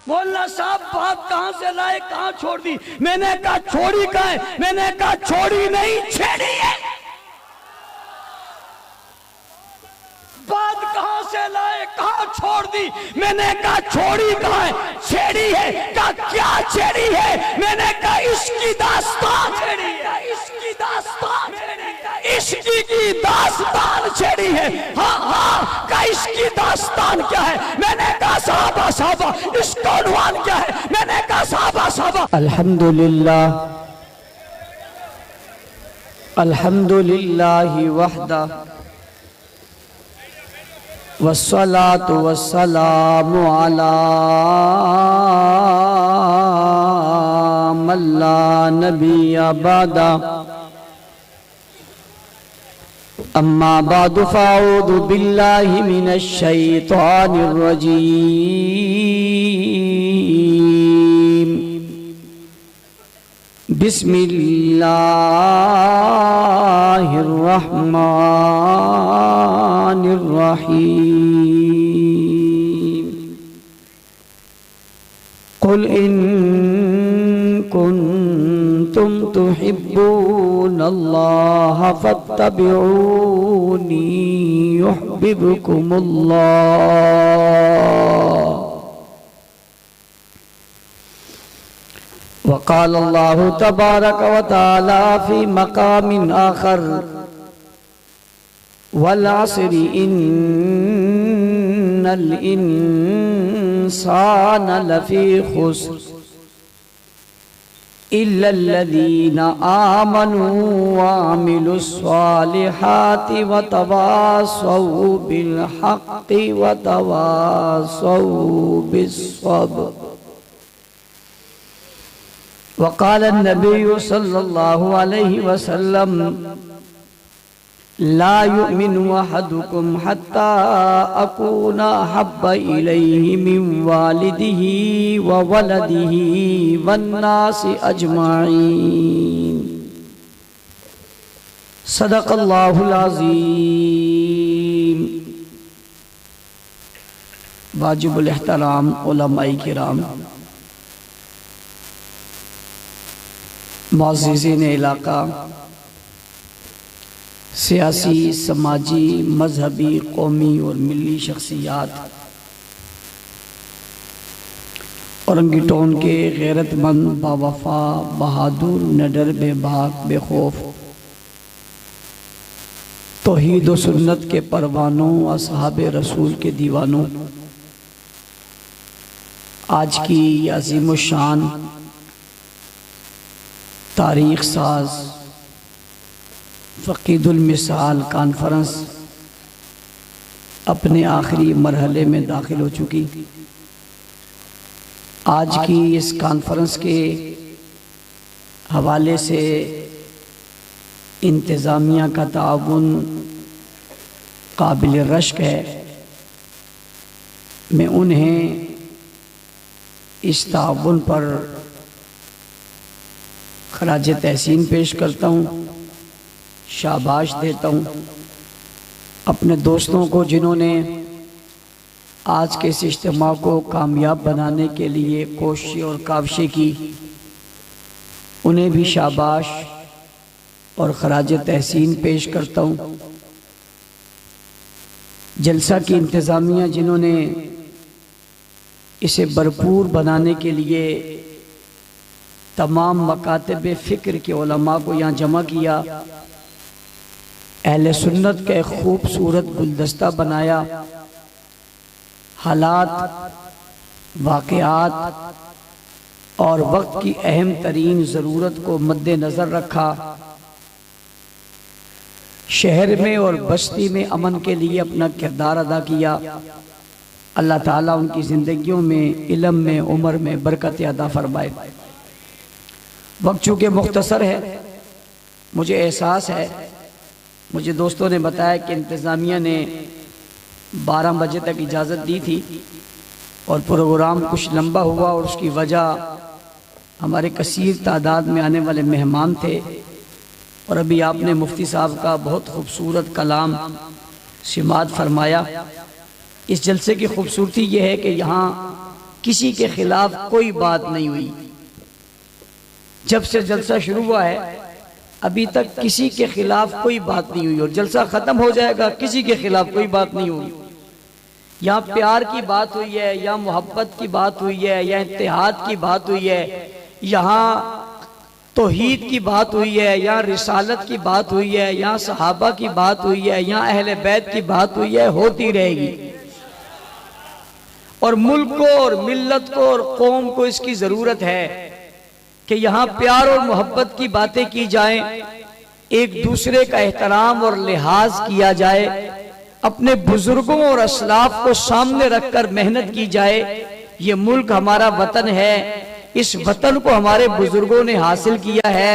مولانا صاحب بات کہاں سے لائے کہاں چھوڑ دی؟ میں نے کہا چھوڑی کہاں ہے؟ میں نے کہا چھوڑی نہیں چھیڑی ہے۔ بات کہاں سے لائے کہاں چھوڑ دی؟ میں نے کہا چھوڑی کہاں ہے؟ چھیڑی ہے۔ کہا کیا چھیڑی ہے؟ میں نے کہا عشق کی داستان چھیڑی ہے، عشق کی داستان چھیڑی ہے، عشق کی داستان چھیڑی ہے۔ ہاں ہاں کہا عشق کی داستان کیا ہے؟ میں نے کہا صحابہ صحابہ عشق کا عنوان کیا ہے؟ میں نے کہا صحابہ صحابہ الحمدللہ الحمدللہ وحدہ والصلاة والسلام على من لا نبي بعده أما بعد فأعوذ بالله من الشيطان الرجيم بسم الله الرحمن الرحيم قل إن كنتم تحبون الله فاتبعوني يحببكم الله وقال الله تبارك وتعالى في مقام آخر والعصر إن الإنسان لفي خسر إلا الذين آمنوا وعملوا الصالحات وتواصوا بالحق وتواصوا بالصبر وقال النبي صلى الله عليه وسلم لا يؤمن أحدكم حتى أكون أحب إليه من والده وولده والناس أجمعين صدق الله العظيم۔ واجب الاحترام علماء کرام، معززین علاقہ، سیاسی، سماجی، مذہبی، قومی اور ملی شخصیات، اورنگی ٹون کے غیرت مند، باوفا، بہادر، نڈر، بے باک، بے خوف، توحید و سنت کے پروانوں، اصحاب رسول کے دیوانوں، آج کی عظیم الشان تاریخ ساز فقید المثال کانفرنس اپنے آخری مرحلے میں داخل ہو چکی۔ آج کی اس کانفرنس کے حوالے سے انتظامیہ کا تعاون قابل رشک ہے۔ میں انہیں اس تعاون پر خراج تحسین پیش کرتا ہوں، شاباش دیتا ہوں۔ اپنے دوستوں کو جنہوں نے آج کے اس اجتماع کو کامیاب بنانے کے لیے کوشش اور کاوشیں کی، انہیں بھی شاباش اور خراج تحسین پیش کرتا ہوں۔ جلسہ کی انتظامیہ جنہوں نے اسے بھرپور بنانے کے لیے تمام مکاتب فکر کے علماء کو یہاں جمع کیا، اہل سنت کا ایک خوبصورت گلدستہ بنایا، حالات، واقعات اور وقت کی اہم ترین ضرورت کو مد نظر رکھا، شہر میں اور بستی میں امن کے لیے اپنا کردار ادا کیا۔ اللہ تعالیٰ ان کی زندگیوں میں، علم میں، عمر میں برکت عطا فرمائے۔ وقت چونکہ مختصر ہے، مجھے احساس ہے، مجھے دوستوں نے بتایا کہ انتظامیہ نے 12 بجے تک اجازت دی تھی اور پروگرام کچھ لمبا ہوا، اور اس کی وجہ ہمارے کثیر تعداد میں آنے والے مہمان تھے، اور ابھی آپ نے مفتی صاحب کا بہت خوبصورت کلام سماعت فرمایا۔ اس جلسے کی خوبصورتی یہ ہے کہ یہاں کسی کے خلاف کوئی بات نہیں ہوئی. جب سے جلسہ شروع ہوا ہے ابھی تک کسی کے خلاف کوئی بات نہیں ہوئی، اور جلسہ ختم ہو جائے گا کسی کے خلاف کوئی بات نہیں ہوئی. یہاں پیار کی بات ہوئی ہے، یا محبت کی بات ہوئی ہے، یا اتحاد کی بات ہوئی ہے، یہاں توحید کی بات ہوئی ہے، یا رسالت کی بات ہوئی ہے، یا صحابہ کی بات ہوئی ہے، یا اہل بیت کی بات ہوئی ہے، ہوتی رہے گی. اور ملک کو اور ملت کو اور قوم کو اس کی ضرورت ہے کہ یہاں پیار اور محبت کی باتیں کی جائیں، ایک دوسرے کا احترام اور لحاظ کیا جائے، اپنے بزرگوں اور اسلاف کو سامنے رکھ کر محنت کی جائے. یہ ملک ہمارا وطن ہے، اس وطن کو ہمارے بزرگوں نے حاصل کیا ہے،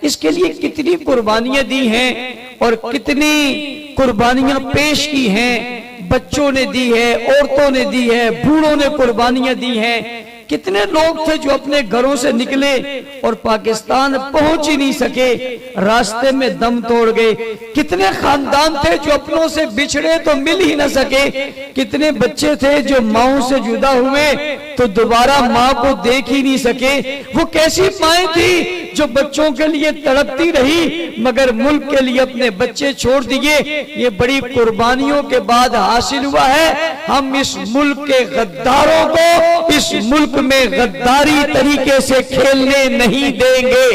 اس کے لیے کتنی قربانیاں دی ہیں اور کتنی قربانیاں پیش کی ہیں. بچوں نے دی ہے، عورتوں نے دی ہے، بوڑھوں نے قربانیاں دی ہیں. کتنے لوگ تھے جو اپنے گھروں سے نکلے اور پاکستان پہنچ ہی نہیں سکے، راستے میں دم توڑ گئے. کتنے خاندان تھے جو اپنوں سے بچھڑے تو مل ہی نہ سکے. کتنے بچے تھے جو ماؤں سے جدا ہوئے تو دوبارہ ماں کو دیکھ ہی نہیں سکے. وہ کیسی مائیں تھی جو بچوں کے لیے تڑپتی رہی مگر ملک کے لیے اپنے بچے چھوڑ دیے. یہ بڑی قربانیوں کے بعد حاصل ہوا ہے. ہم اس ملک کے غداروں کو اس ملک میں غداری طریقے سے کھیلنے نہیں دیں گے.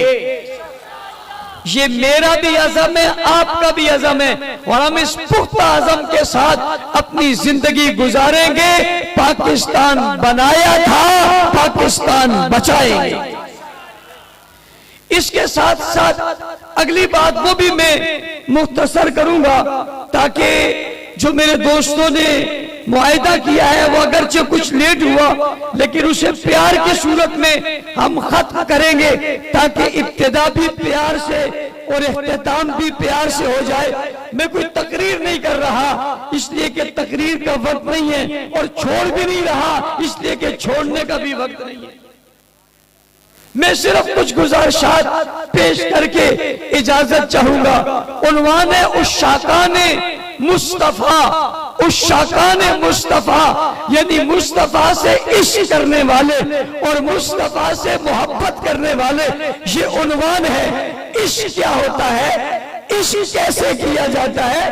یہ میرا بھی عزم ہے، آپ کا بھی عزم ہے، اور ہم اس پختہ عزم کے ساتھ اپنی زندگی گزاریں گے. پاکستان بنایا تھا، پاکستان بچائیں گے. اس کے ساتھ ساتھ اگلی بات وہ بھی میں مختصر کروں گا تاکہ جو میرے دوستوں نے معاہدہ کیا ہے وہ اگرچہ کچھ لیٹ ہوا لیکن اسے پیار کی صورت میں ہم ختم کریں گے تاکہ ابتدا بھی پیار سے اور اختتام بھی پیار سے ہو جائے. میں کوئی تقریر نہیں کر رہا اس لیے کہ تقریر کا وقت نہیں ہے، اور چھوڑ بھی نہیں رہا اس لیے کہ چھوڑنے کا بھی وقت نہیں ہے. میں صرف کچھ گزارشات پیش کر کے اجازت چاہوں گا. عنوان ہے عشاقان مصطفیٰ. عشاقان مصطفیٰ یعنی مصطفیٰ سے عشق کرنے والے اور مصطفیٰ سے محبت کرنے والے، یہ عنوان ہے. عشق کیا ہوتا ہے؟ عشق کیسے کیا جاتا ہے؟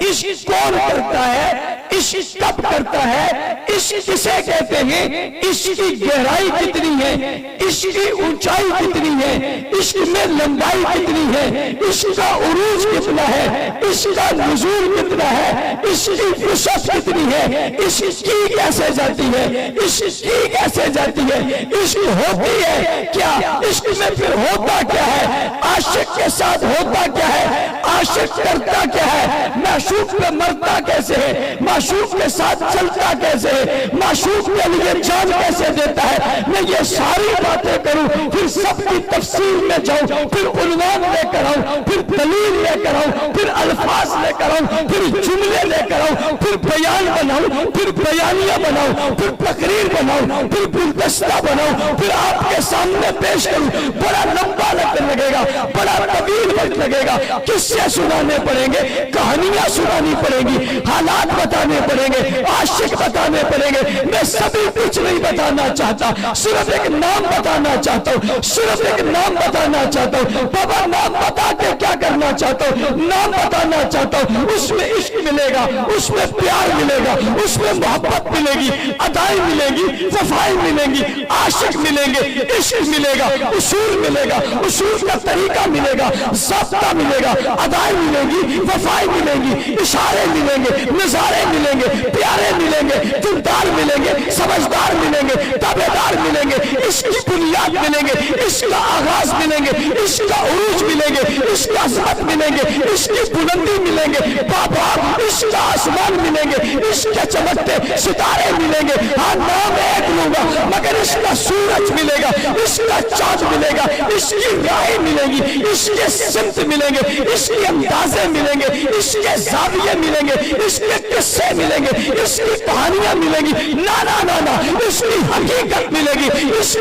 عشق کون کرتا ہے؟ عشق کب کرتا ہے؟ عشق کسے کہتے ہیں؟ عشق کی گہرائی کتنی ہے؟ عشق کی اونچائی کتنی ہے؟ عشق میں لمبائی کتنی ہے؟ عشق کا عروج کتنا ہے؟ عشق کا نزول کتنا ہے؟ عشق کی وسعت کتنی ہے؟ عشق کی کیسے جاتی ہے؟ عشق کی کیسے جاتی ہے؟ عشق ہوتی ہے کیا؟ عشق میں پھر ہوتا کیا ہے؟ عاشق کے ساتھ ہوتا کیا ہے؟ عاشق کرتا کیا ہے؟ معشوق پہ مرتا کیسے ہے؟ معشوق کے ساتھ چلتا کیسے ہے؟ معشوق کے لیے جان کیسے دیتا ہے؟ میں یہ ساری باتیں کروں پھر سب کی تفصیل میں جاؤں، پھر عنوان لے کر آؤں، پھر دلیل لے کر آؤں، پھر الفاظ لے کر آؤں، پھر جملے لے کر آؤں، پھر بیان بناؤں، پھر بیانیہ بناؤں، پھر تقریر بناؤں، پھر گلدستہ بناؤں، پھر آپ کے سامنے پیش کروں. بڑا لمبا لگے گا، بڑا طویل وقت لگے گا. قصے سنانے پڑیں گے، کہانیاں سنانی پڑیں گی، حالات بتانے پڑیں گے، عاشق بتانے پڑیں گے. میں سبھی کچھ نہیں بتانا چاہتا، صرف ایک نام بتانا چاہتا ہوں، صرف ایک نام بتانا چاہتا ہوں. بابا نام بتا کے کیا کرنا چاہتا ہوں؟ نام بتانا چاہتا ہوں. اس میں عشق ملے گا، اس میں پیار ملے گا، اس میں محبت ملے گی، ادائیں ملے گی، وفائیں ملیں گی، عاشق ملیں گے، عشق ملے گا، اصول ملے گا، اصول کا طریقہ ملے گا، ضابطہ ملے گا، ادائیں ملیں گی، وفائیں ملیں گی، اشارے ملیں گے، نظارے ملیں گے، پیارے ملیں گے، دلدار ملیں گے، سمجھدار ملیں گے، تابعدار ملیں گے، عشق کی بنیاد ملیں گے، عشق کا آغاز ملیں گے، عشق کا عروج ملیں گے، عشق کا عظمت ملیں گے، عشق کی بلندی ملیں گے، بابا عشق کا آسمان ملیں گے، عشق کے چمکتے ستارے ملیں گے. ہاں نام ایک لوں گا مگر عشق کا سورج ملے گا، عشق کا چاند ملے گا، عشق کی راہیں ملیں گی، عشق کے سمت ملیں گے، عشق کے اندازے ملیں گے، عشق کے زاویے ملیں گے، عشق کے قصے ملیں گے، عشق کی کہانیاں ملیں گی. نا نا نا نا، عشق کی حقیقت ملے گی، عشق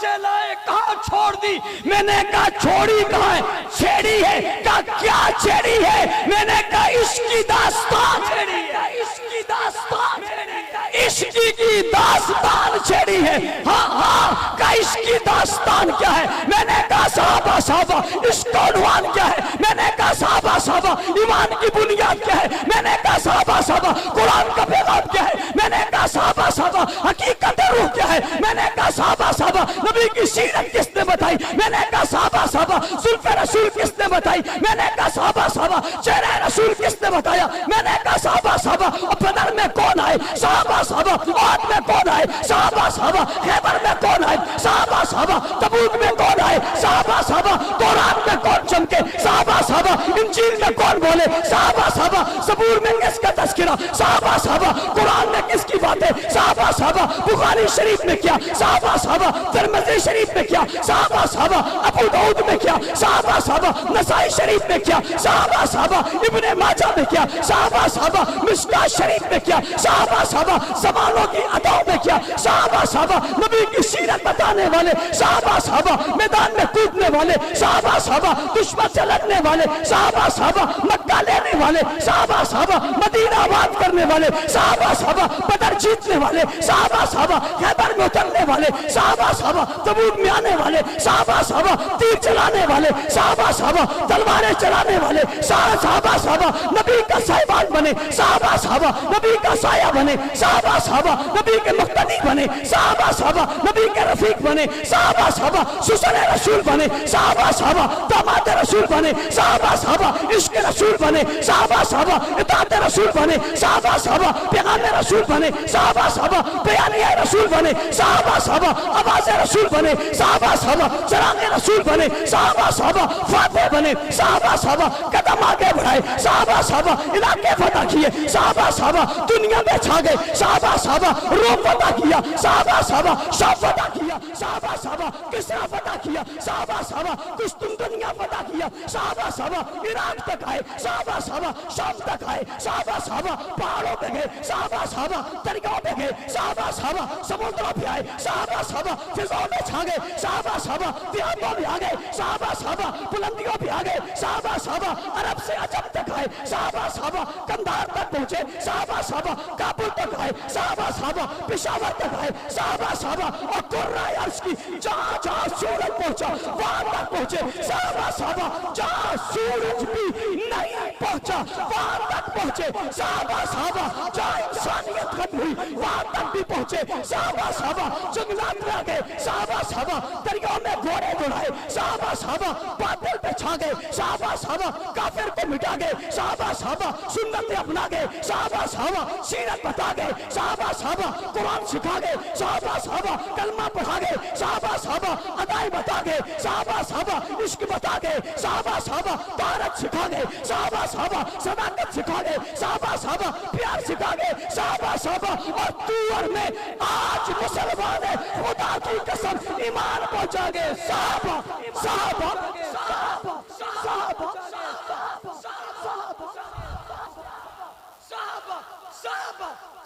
سے لائے کہاں چھوڑ دی؟ میں نے کہا چھوڑی کہاں ہے؟ چھیڑی ہے۔ کہا کیا چھیڑی ہے؟ میں نے کہا عشق کی داستان چھیڑی ہے، عشق کی داستان چھیڑی ہے، عشق کی داستان چھیڑی ہے۔ ہاں ہاں، کہا عشق کی داستان کیا ہے؟ میں نے کہا صحابہ صحابہ عشق کا عنوان کیا ہے؟ میں نے کہا صحابہ صحابہ ایمان کی بنیاد کیا ہے؟ میں نے کہا صحابہ صحابہ قرآن کا پیغام کیا ہے؟ میں نے کہا صحابہ صحابہ حقیقت روح کیا ہے؟ میں نے کہا صحابہ صحابہ نبی کی سیرت کس نے بتائی؟ میں نے کہا صحابہ صحابہ زلف رسول کس نے بتائی؟ میں نے کہا صحابہ صحابہ چہرہ رسول کس نے بتایا؟ میں نے کہا صحابہ صحابہ بدر میں کون آئے؟ صحابہ صحابہ احد میں کون آئے؟ صحابہ صحابہ خیبر میں کون آئے؟ صحابہ صحابہ تبوک میں کون آئے؟ صحابہ صحابہ قرآن میں کون چمکے؟ صحابہ صحابہ انجیل میں کون بولے؟ صحابہ صحابہ زبور میں کس کا تذکرہ؟ صحابہ صحابہ قرآن میں کس کی باتیں؟ صحابہ صحابہ بخاری شریف میں کیا؟ صحابہ صحابہ ترمذی شریف میں کیا؟ صحابہ صحابہ ابو داؤد میں کیا؟ صحابہ صحابہ نسائی شریف میں کیا؟ صحابہ صحابہ ابن ماجہ میں کیا؟ صحابہ صحابہ مشکاۃ شریف میں کیا؟ صحابہ صحابہ زمانوں کی اداؤں میں کیا؟ صحابہ صحابہ نبی کی سیرت بتانے والے، صحابہ صحابہ میدان میں کودنے والے، صحابہ صحابہ دشمن سے لڑنے والے، صحابہ صحابہ مکہ لینے والے، صحابہ صحابہ مدینہ آباد کرنے والے، صحابہ صحابہ بدر جیتنے والے، صحابہ صحابہ خیبر میں اترنے والے، صحابہ صحابہ تبوک میں آنے والے، صحابہ صحابہ تیر چلانے والے، صحابہ صحابہ تلواریں چلانے والے، صحابہ صحابہ نبی کا صاحبان بنے، صحابہ صحابہ نبی کا سایہ بنے، صحابہ صحابہ نبی کے مقتدی بنے، صحابہ صحابہ نبی کے رفیق بنے، صحابہ صحابہ سسر رسول بنے، صحابہ صحابہ داماد رسول بنے، صحابہ صحابہ عشق رسول بنے، صحابہ صحابہ اطاعت رسول بنے، صحابہ صحابہ پیغام رسول بنے، صحابہ صحابہ بیانیہ رسول بنے، صحابہ صحابہ آواز رسول بنے، صحابہ صحابہ چراغ رسول بنے، صحابہ صحابہ فاتح بنے، صحابہ صحابہ قدم آگے بڑھائے، صحابہ صحابہ علاقے فتح کیے، صحابہ صحابہ دنیا میں چھا گئے، صحابہ صحابہ روم فتح کیا، صحابہ صحابہ شام فتح کیا، صحابہ صحابہ کسرا فتح کیا، صحابہ صحابہ قسطنطنیہ فتح کیا، صحابہ صحابہ عراق تک آئے، صحابہ صحابہ شام تک آئے، صحابہ صحابہ پہاڑوں پہ گئے، صحابہ صحابہ دریاؤں پہ گئے، صحابہ صحابہ سمندروں پہ آئے، صحابہ صحابہ فضاؤں میں چھا گئے، صحابہ صحابہ دیہاتوں میں آ گئے، صحابہ صحابہ بلندیوں پہ آ گئے، صحابہ صحابہ عرب سے عجم تک آئے، صحابہ صحابہ قندھار تک پہنچے، صحابہ صحابہ کابل تک آئے، صحابہ صحابہ پشاور تک آئے، صحابہ صحابہ اور قرۂ عرش کی جہاں جہاں سورج پہنچا وہاں تک پہنچے، صحابہ صحابہ جہاں سورج بھی نہیں پہنچا وہاں تک پہنچے، صحابہ صحابہ جہاں انسانیت ختم ہوئی وہاں تک بھی پہنچے، صحابہ صحابہ جنگلات میں آ گئے، صحابہ صحابہ دریاؤں میں گھوڑے دوڑائے، صحابہ صحابہ باطل پہ چھا گئے، صحابہ صحابہ کافر کو مٹا گئے، صحابہ صحابہ سنت اپنا گئے، صحابہ صحابہ سیرت بتا گئے، صحابہ صحابہ قرآن سکھا گئے، صحابہ صحابہ کلمہ پڑھا گئے، صحابہ صحابہ ادائی بتا گئے، صحابہ صحابہ عشق بتا گئے، صحابہ صحابہ طہارت سکھا گئے، صحابہ صحابہ صداقت سکھا گئے، صحابہ صحابہ پیار سکھا گئے، صحابہ صحابہ اور طور میں آج مسلمان ہے خدا کی قسم ایمان پہنچا گئے، صحابہ صحابہ صحابہ صحابہ صحابہ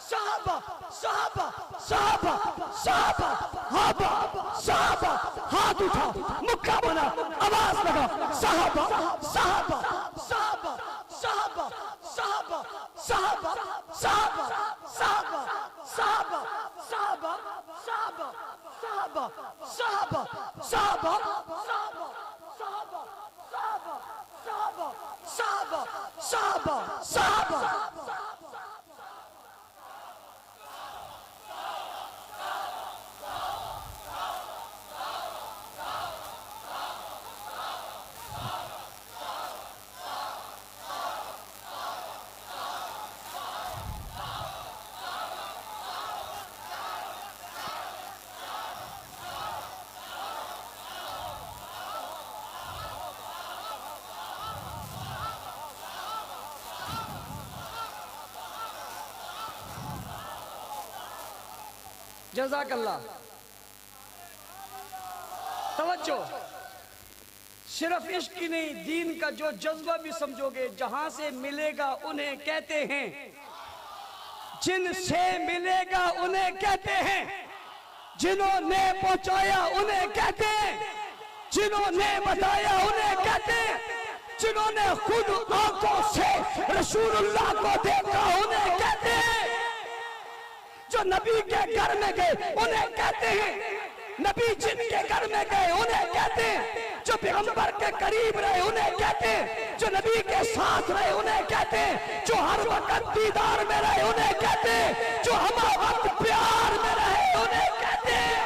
صحابہ صحابہ صحابہ صحابہ صحابہ ہاتھ اٹھا مکہ بنا آواز لگا صحابہ صحابہ صحابہ صحابہ صحابہ صحابہ صحابہ صحابہ صحابہ صحابہ صحابہ صحابہ صحابہ صحابہ صحابہ صحابہ صحابہ جزاک اللہ. توجہ، صرف عشق کی نہیں دین کا جو جذبہ بھی سمجھو گے جہاں سے ملے گا انہیں کہتے ہیں، جن سے ملے گا انہیں کہتے ہیں. جنہوں نے پہنچایا انہیں کہتے ہیں، جنہوں نے بتایا انہیں کہتے ہیں، جنہوں نے خود آنکھوں سے رسول اللہ کو دیکھا انہیں کہتے ہیں، جو نبی کے گھر میں گئے انہیں کہتے ہیں، نبی جن کے گھر میں گئے انہیں کہتے ہیں، جو پیغمبر کے قریب رہے انہیں کہتے ہیں، جو نبی کے ساتھ رہے انہیں کہتے ہیں، جو ہر وقت دیدار میں رہے انہیں کہتے ہیں، جو ہم وقت پیار میں رہے انہیں کہتے ہیں،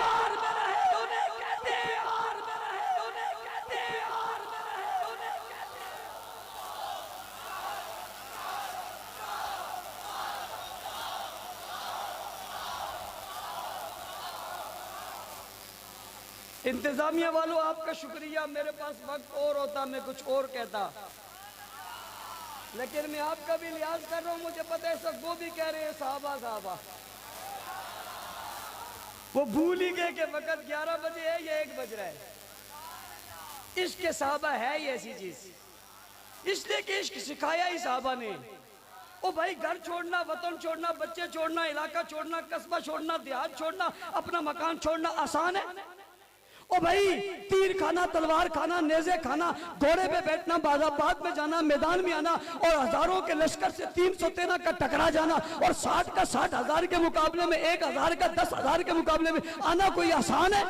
انتظامیہ والوں آپ کا شکریہ. میرے پاس وقت اور ہوتا میں کچھ اور کہتا، لیکن میں آپ کا بھی لحاظ کر رہا ہوں. مجھے پتہ ہے سب وہ بھی کہہ رہے ہیں صحابہ صحابہ، وہ بھول ہی گئے کہ وقت 11 بجے ہے یا 1 بج رہا ہے. عشق کے صحابہ ہے ہی ایسی چیز، اس لیے کہ عشق سکھایا ہی صحابہ نے. او بھائی گھر چھوڑنا، وطن چھوڑنا، بچے چھوڑنا، علاقہ چھوڑنا، قصبہ چھوڑنا، دیہات چھوڑنا، اپنا مکان چھوڑنا آسان ہے؟ او بھائی تیر کھانا، تلوار کھانا، نیزے کھانا، گھوڑے پہ بیٹھنا، بازآباد میں جانا، میدان میں آنا، اور ہزاروں کے لشکر سے 313 کا ٹکرا جانا، اور 60 کا 60,000 کے مقابلے میں، 1,000 کا 10,000 کے مقابلے میں آنا کوئی آسان ہے؟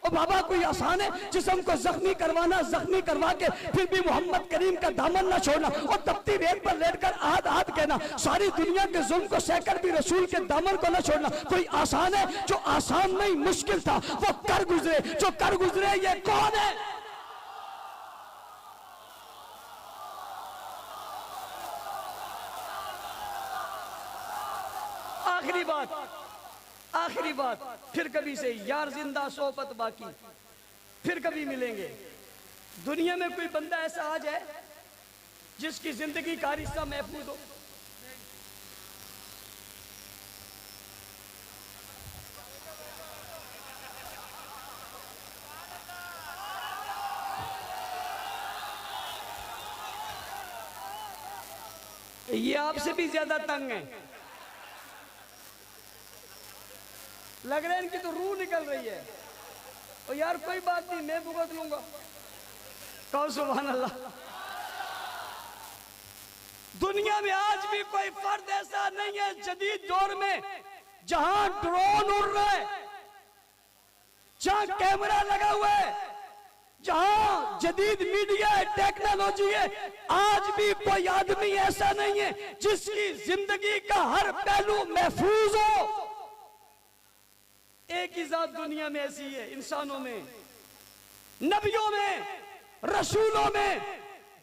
اور بابا کوئی آسان ہے؟ جسم کو زخمی کروانا، زخمی کروا کے پھر بھی محمد کریم کا دامن نہ چھوڑنا، اور تپتی ریت پر لیٹ کر آہد آہد کہنا، ساری دنیا کے ظلم کو سہ کر بھی رسول کے دامن کو نہ چھوڑنا کوئی آسان ہے؟ جو آسان نہیں مشکل تھا وہ کر گزرے، جو کر گزرے یہ کون ہے؟ آخری بات پھر کبھی سے یار زندہ صحبت باقی، پھر کبھی ملیں گے. دنیا میں کوئی بندہ ایسا آ جائے جس کی زندگی کا حصہ محفوظ ہو. یہ آپ سے بھی زیادہ تنگ ہیں، لگ رہا ہے ان کی تو روح نکل رہی ہے. اور یار کوئی بات نہیں، میں بھگت لوں گا. کہو سبحان اللہ. دنیا میں آج بھی کوئی فرد ایسا نہیں ہے جدید دور میں جہاں ڈرون اڑ رہا ہے، جہاں کیمرہ لگا ہوا ہے، جہاں جدید میڈیا ہے، ٹیکنالوجی ہے، آج بھی کوئی آدمی ایسا نہیں ہے جس کی زندگی کا ہر پہلو محفوظ ہو. ایک ہی ذات دنیا میں ایسی ہے، انسانوں میں، نبیوں میں، رسولوں میں،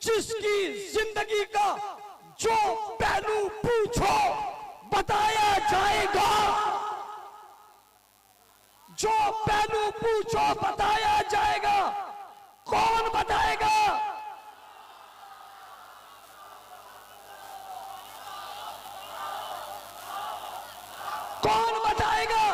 جس کی زندگی کا جو پہلو پوچھو بتایا جائے گا، جو پہلو پوچھو بتایا جائے گا. کون بتائے گا؟ کون بتائے گا؟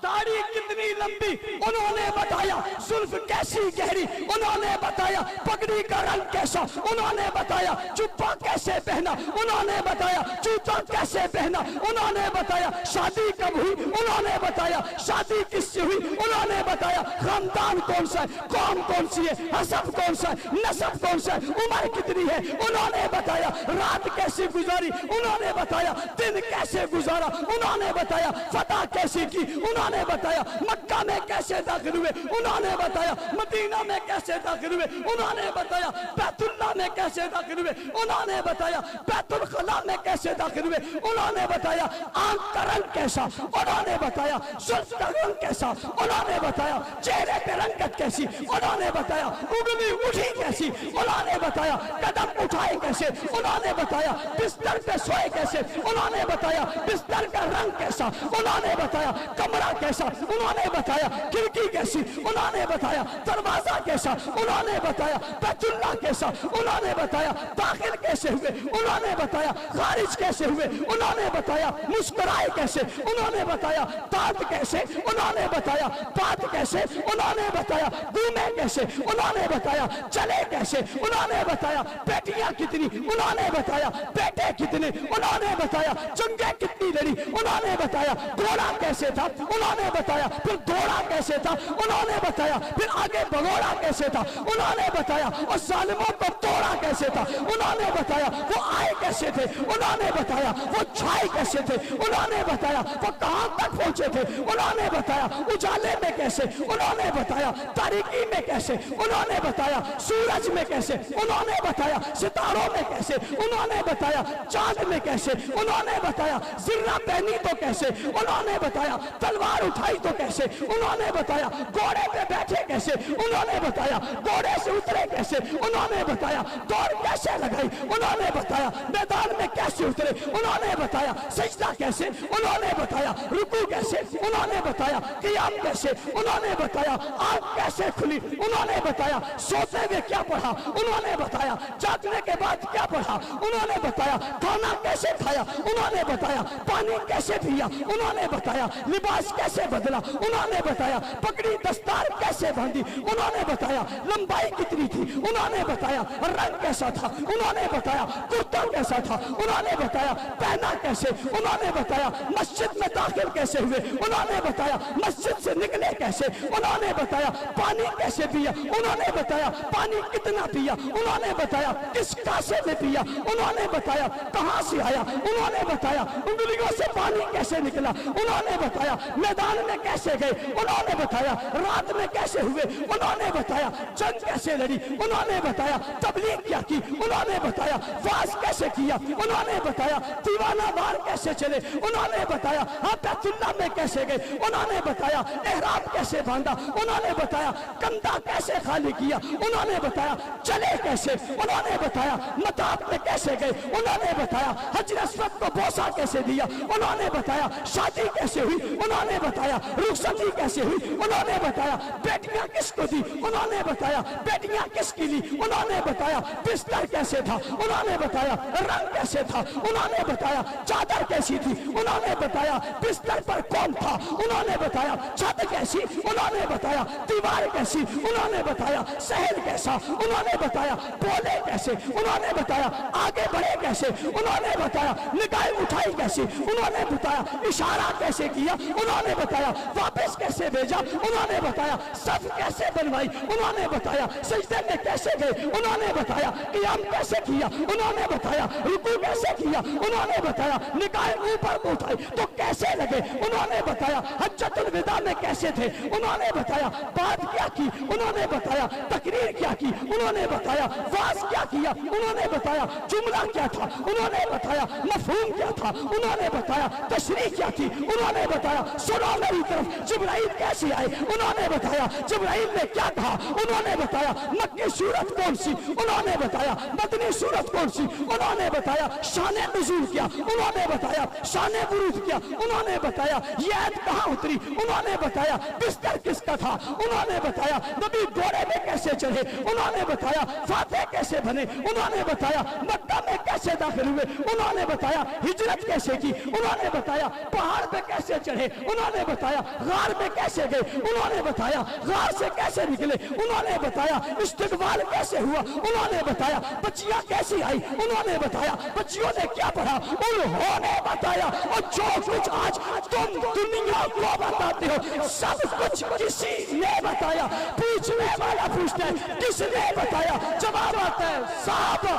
داڑھی کتنی لمبی انہوں نے بتایا، زلف کیسی گہری انہوں نے بتایا، پگڑی کا رنگ کیسا انہوں نے بتایا، جبہ کیسے پہنا انہوں نے بتایا، جوتا کیسے پہنا انہوں نے بتایا، شادی کب ہوئی انہوں نے بتایا، شادی کس سے ہوئی انہوں نے بتایا، خاندان کون سا ہے، قوم کون سی ہے، حسب کون سا ہے، نسب کون سا ہے، عمر کتنی ہے انہوں نے بتایا، رات کیسے گزاری انہوں نے بتایا، دن کیسے گزارا انہوں نے بتایا، فتح کیسی کی انہوں نے بتایا، مکہ میں کیسے داخل ہوئے انہوں نے بتایا، مدینہ میں کیسے داخل ہوئے انہوں نے بتایا، بیت اللہ میں کیسے داخل ہوئے انہوں نے بتایا، بیت الخلا میں کیسے داخل ہوئے انہوں نے بتایا، آنکھ کا رنگ کیسا انہوں نے بتایا، زلف کا رنگ کیسا انہوں نے بتایا، چہرے پہ رنگت کیسی انہوں نے بتایا، اگلی اٹھی کیسی انہوں نے بتایا، قدم اٹھائے کیسے انہوں نے بتایا، بستر پہ سوئے کیسے انہوں نے بتایا، بستر کا رنگ کیسا انہوں نے بتایا، کمرہ کیسا انہوں نے بتایا، کھڑکی کیسی انہوں نے بتایا، دروازہ کیسا انہوں نے بتایا، بیت اللہ کیسا انہوں نے بتایا، داخل کیسے ہوئے انہوں نے بتایا، خارج کیسے ہوئے انہوں نے بتایا، مسکرائے کیسے انہوں نے بتایا، دانت کیسے انہوں نے بتایا، بات کیسے انہوں نے بتایا، گھومے کیسے انہوں نے بتایا، چلے کیسے انہوں نے بتایا، بیٹیاں کتنی انہوں نے بتایا، بیٹے کتنے انہوں نے بتایا، جنگیں کتنی لڑی انہوں نے بتایا، گھوڑا کیسے تھا انہوں نے بتایا، پھر دوڑا کیسے تھا انہوں نے بتایا، پھر آگے بگوڑا کیسے تھا انہوں نے بتایا، اور ظالموں کو توڑا کیسے تھا انہوں نے بتایا، وہ آئے کیسے تھے انہوں نے بتایا، وہ چھائے کیسے تھے انہوں نے بتایا، وہ کہاں تک پہنچے تھے انہوں نے بتایا، اجالے میں کیسے انہوں نے بتایا، تاریکی میں کیسے انہوں نے بتایا، سورج میں کیسے انہوں نے بتایا، ستاروں میں کیسے انہوں نے بتایا، چاند میں کیسے انہوں نے بتایا، ذرہ پہنی تو کیسے انہوں نے بتایا، تلوار اٹھائی تو کیسے انہوں نے بتایا، گھوڑے پہ بیٹھے کیسے انہوں نے بتایا، گھوڑے سے اترے کیسے انہوں نے بتایا، دوڑ کیسے لگائی انہوں نے بتایا، میدان میں کیسے اترے انہوں نے بتایا، سجدہ کیسے انہوں نے بتایا، رکوع کیسے انہوں نے بتایا، قیام کیسے انہوں نے بتایا، آنکھ کیسے کھلی انہوں نے بتایا، سوتے ہوئے کیا پڑھا انہوں نے بتایا، جاگنے کے بعد کیا پڑھا انہوں نے بتایا، کھانا کیسے کھایا انہوں نے بتایا، پانی کیسے پیا انہوں نے بتایا، لباس کیسے بدلا انہوں نے بتایا، پگڑی دستار کیسے باندھی انہوں نے بتایا، لمبائی کتنی تھی انہوں نے بتایا، رنگ کیسا تھا انہوں نے بتایا، کرتا کیسا تھا انہوں نے بتایا، پہنا کیسے انہوں نے بتایا، مسجد میں داخل کیسے ہوئے انہوں نے بتایا، مسجد سے نکلے کیسے انہوں نے بتایا، پانی کیسے پیا انہوں نے بتایا، پانی کتنا پیا انہوں نے بتایا، کس کاسے میں پیا انہوں نے بتایا، کہاں سے آیا انہوں نے بتایا، انگلیوں سے پانی کیسے نکلا انہوں نے بتایا، میدان میں کیسے گئے انہوں نے بتایا، رات میں کیسے ہوئے انہوں نے بتایا، جنگ کیسے لڑی انہوں نے بتایا، تبلیغ کیا کی انہوں نے بتایا، واز کیسے کیا انہوں نے بتایا، دیوانہ وار کیسے چلے انہوں نے بتایا، بیت اللہ میں کیسے گئے انہوں نے بتایا، احرام کیسے باندھا انہوں نے بتایا، کندھا کیسے خالی کیا انہوں نے بتایا، چلے کیسے انہوں نے بتایا، مطاف میں کیسے گئے انہوں نے بتایا، حجر اسود کو بوسہ کیسے دیا انہوں نے بتایا، شادی کیسے ہوئی انہوں نے بتایا، رخصتی کیسے ہوئی انہوں نے بتایا، بیٹیاں کس کو دی انہوں نے بتایا، بیٹیاں کس کی لی انہوں نے بتایا، بستر کیسے تھا انہوں نے بتایا، رنگ کیسے تھا انہوں نے بتایا، چادر کیسی تھی انہوں نے بتایا، بستر پر کون تھا انہوں نے بتایا، چھت کیسی انہوں نے بتایا، دیوار کیسی انہوں نے بتایا، شہر کیسا انہوں نے بتایا، بولے کیسے انہوں نے بتایا، آگے بڑھے کیسے انہوں نے بتایا، نگاہ اٹھائی کیسے انہوں نے بتایا، اشارہ کیسے کیا انہوں نے بتایا، واپس کیسے بھیجا انہوں نے بتایا، صف کیسے بنوائی انہوں نے بتایا، سجدے میں کیسے گئے انہوں نے بتایا، قیام کیسے کیا انہوں نے بتایا، رکوع کیسے کیا انہوں نے بتایا، نگاہ اوپر اٹھائی تو کیسے لگے انہوں نے بتایا، حجۃ الوداع میں کیسے تھے انہوں نے بتایا، بات کیا کی انہوں نے بتایا، تقریر کیا کی انہوں نے بتایا، واز کیا کیا انہوں نے بتایا، جملہ کیا تھا انہوں نے بتایا، مفہوم کیا تھا انہوں نے بتایا، تشریح کیا تھی انہوں نے بتایا، سنو میری طرف جبرائیل کیسے آئے انہوں نے بتایا، جبرائیل نے کیا کہا انہوں نے بتایا، مکی سورت کون سی انہوں نے بتایا، مدنی سورت کون سی انہوں نے بتایا، شان نزول کیا انہوں نے بتایا، شان ورود کیا انہوں نے بتایا، یہ آیت کہاں اتری انہوں نے بتایا، بستر کس کا تھا انہوں نے بتایا، نبی گھوڑے میں کیسے چڑھے انہوں نے بتایا، فاتح کیسے بنے انہوں نے بتایا، مکہ میں کیسے داخل ہوئے انہوں نے بتایا، ہجرت کیسے کی انہوں نے بتایا، پہاڑ پہ کیسے چڑھے انہوں نے بتایا، غار میں کیسے گئے انہوں نے بتایا، غار سے کیسے نکلے انہوں نے بتایا، استقبال کیسے ہوا انہوں نے بتایا، بچیاں کیسی آئی انہوں نے بتایا، بچیوں نے کیا پڑھا انہوں نے بتایا، اور جو کچھ آج تم دنیا کو بتاتے ہو سب کچھ کسی نے بتایا۔ پوچھنے والا پوچھتا ہے کس نے بتایا؟ جواب آتا ہے صحابہ۔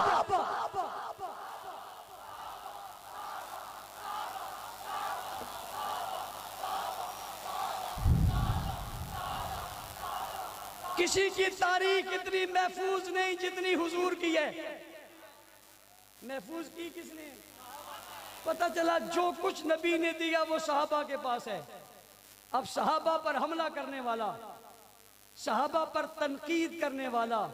کسی کی تاریخ اتنی محفوظ نہیں جتنی حضور کی ہے۔ محفوظ کی کس نے؟ پتہ چلا جو کچھ نبی نے دیا وہ صحابہ کے پاس ہے۔ اب صحابہ پر حملہ کرنے والا، صحابہ پر تنقید کرنے والا،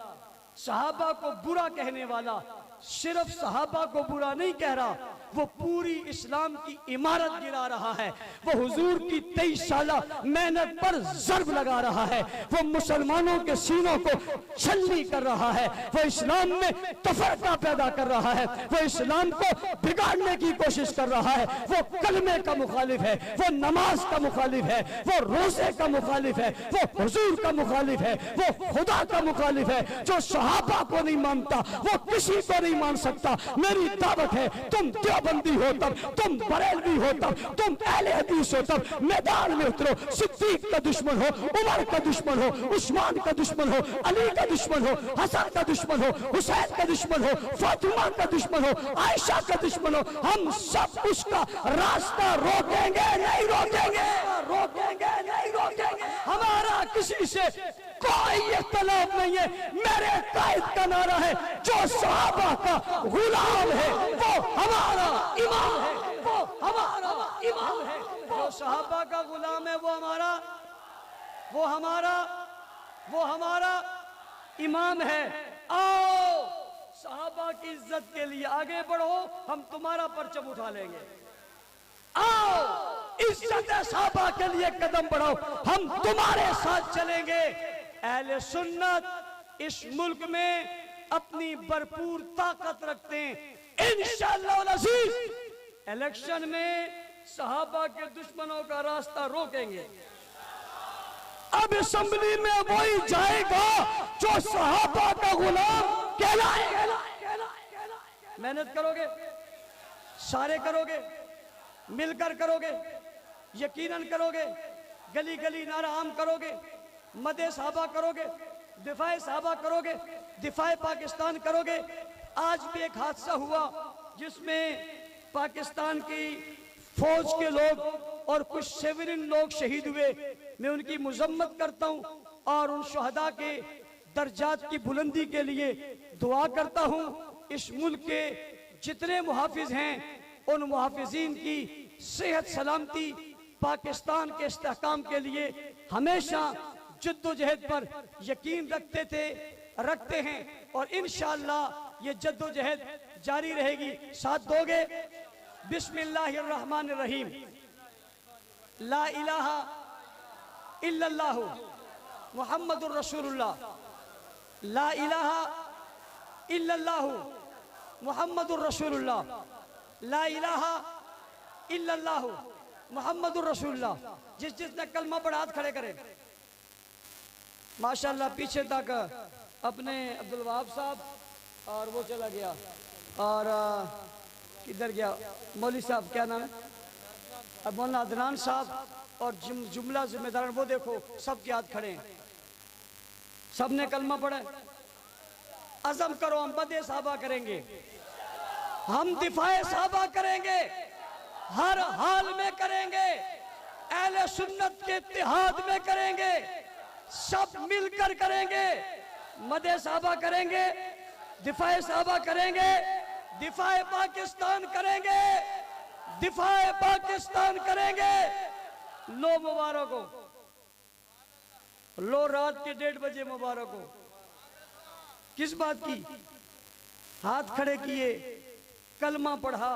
صحابہ کو برا کہنے والا صرف صحابہ کو برا نہیں کہہ رہا، وہ پوری اسلام کی عمارت گرا رہا ہے، وہ حضور کی 23 سالہ محنت پر ضرب لگا رہا ہے، وہ مسلمانوں کے سینوں کو چھلنی کر رہا ہے، وہ اسلام میں تفرقہ پیدا کر رہا ہے، وہ اسلام کو بگاڑنے کی کوشش کر رہا ہے، وہ کلمے کا مخالف ہے، وہ نماز کا مخالف ہے، وہ روزے کا مخالف ہے، وہ حضور کا مخالف ہے، وہ خدا کا مخالف ہے۔ جو صحابہ کو نہیں مانتا وہ کسی کو نہیں مان سکتا۔ میری دعوت ہے تم دیوبند دیوبندی ہو تب، تم بریلوی ہو تب، تم اہل حدیث ہو تب میدان میں اترو۔ صدیق کا دشمن ہو، عمر کا دشمن ہو، عثمان کا دشمن ہو، علی کا دشمن ہو، حسن کا دشمن ہو، حسین کا دشمن ہو، فاطمہ کا دشمن ہو، عائشہ کا دشمن ہو، ہم سب اس کا راستہ روکیں گے نہیں روکیں گے، روکیں گے نہیں روکیں گے۔ ہمارا کسی سے کوئی اختلاف نہیں ہے۔ میرے قائد کا نعرہ ہے جو صحابہ کا غلام ہے وہ ہمارا امام ہے، وہ ہمارا امام ہے۔ جو صحابہ کا غلام ہے وہ ہمارا امام ہے۔ آؤ صحابہ کی عزت کے لیے آگے بڑھو، ہم تمہارا پرچم اٹھا لیں گے۔ آؤ عزت صحابہ کے لیے قدم بڑھاؤ، ہم تمہارے ساتھ چلیں گے۔ اہل سنت اس ملک میں اپنی بھرپور طاقت رکھتے ہیں، انشاءاللہ العزیز الیکشن میں صحابہ کے دشمنوں کا راستہ روکیں گے۔ اب اسمبلی میں وہی جائے گا جو صحابہ کا غلام کہلائے گا۔ محنت کرو گے، سارے کرو گے، مل کر کرو گے، یقیناً کرو گے، گلی گلی نعرہ عام کرو گے، مدح صحابہ کرو گے، دفاع صحابہ کرو گے، دفاع پاکستان کرو گے۔ آج بھی ایک حادثہ ہوا جس میں پاکستان کی فوج کے لوگ اور کچھ سیولین لوگ شہید ہوئے۔ میں ان کی مذمت کرتا ہوں اور ان شہداء کے درجات کی بلندی کے لیے دعا کرتا ہوں۔ اس ملک کے جتنے محافظ ہیں ان محافظین کی صحت سلامتی، پاکستان کے استحکام کے لیے ہمیشہ جد و جہد پر یقین رکھتے ہیں اور انشاءاللہ یہ جد و جہد جاری رہے گی۔ ساتھ دو گے؟ بسم اللہ الرحمن الرحیم۔ لا الہ الا اللہ محمد الرسول اللہ، لا الہ الا اللہ محمد الرسول اللہ، لا الہ الا اللہ محمد الرسول اللہ۔ جس نے کلمہ پڑھا ہاتھ کھڑے کرے۔ ماشاءاللہ پیچھے تک اپنے عبدالوہاب صاحب اور وہ چلا گیا اور کدھر گیا مولوی صاحب، کیا نام ہے، مولانا عدنان صاحب اور جملہ ذمہ داران، وہ دیکھو سب کے ہاتھ کھڑے ہیں، سب نے کلمہ پڑھا ہے۔ عزم کرو ہم مدح صحابہ کریں گے، ہم دفاع صحابہ کریں گے، ہر حال میں کریں گے، اہل سنت کے اتحاد میں کریں گے، سب مل کر کریں گے، مدح صحابہ کریں گے، دفاع صحابہ کریں گے، دفاع پاکستان کریں گے، دفاع پاکستان کریں گے۔ لو مبارک ہو، لو رات کے 1:30 بجے مبارک ہو۔ کس بات کی؟ ہاتھ کھڑے کیے، کلمہ پڑھا،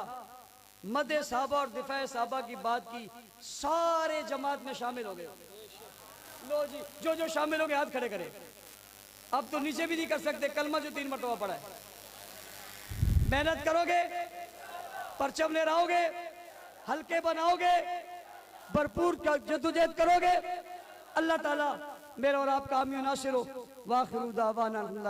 مدح صحابہ اور دفاع صحابہ کی بات کی، سارے جماعت میں شامل ہو گئے۔ لو جی جو شامل ہو گئے ہاتھ کھڑے کرے۔ اب تو نیچے بھی نہیں کر سکتے، کلمہ جو 3 مرتبہ پڑھا ہے۔ محنت کرو گے، پرچم لہراؤ گے، ہلکے بناؤ گے، بھرپور جدوجہد کرو گے، اللہ تعالیٰ میرا اور آپ کا حامی و ناصر ہو۔ وآخر دعوانا الحمدللہ۔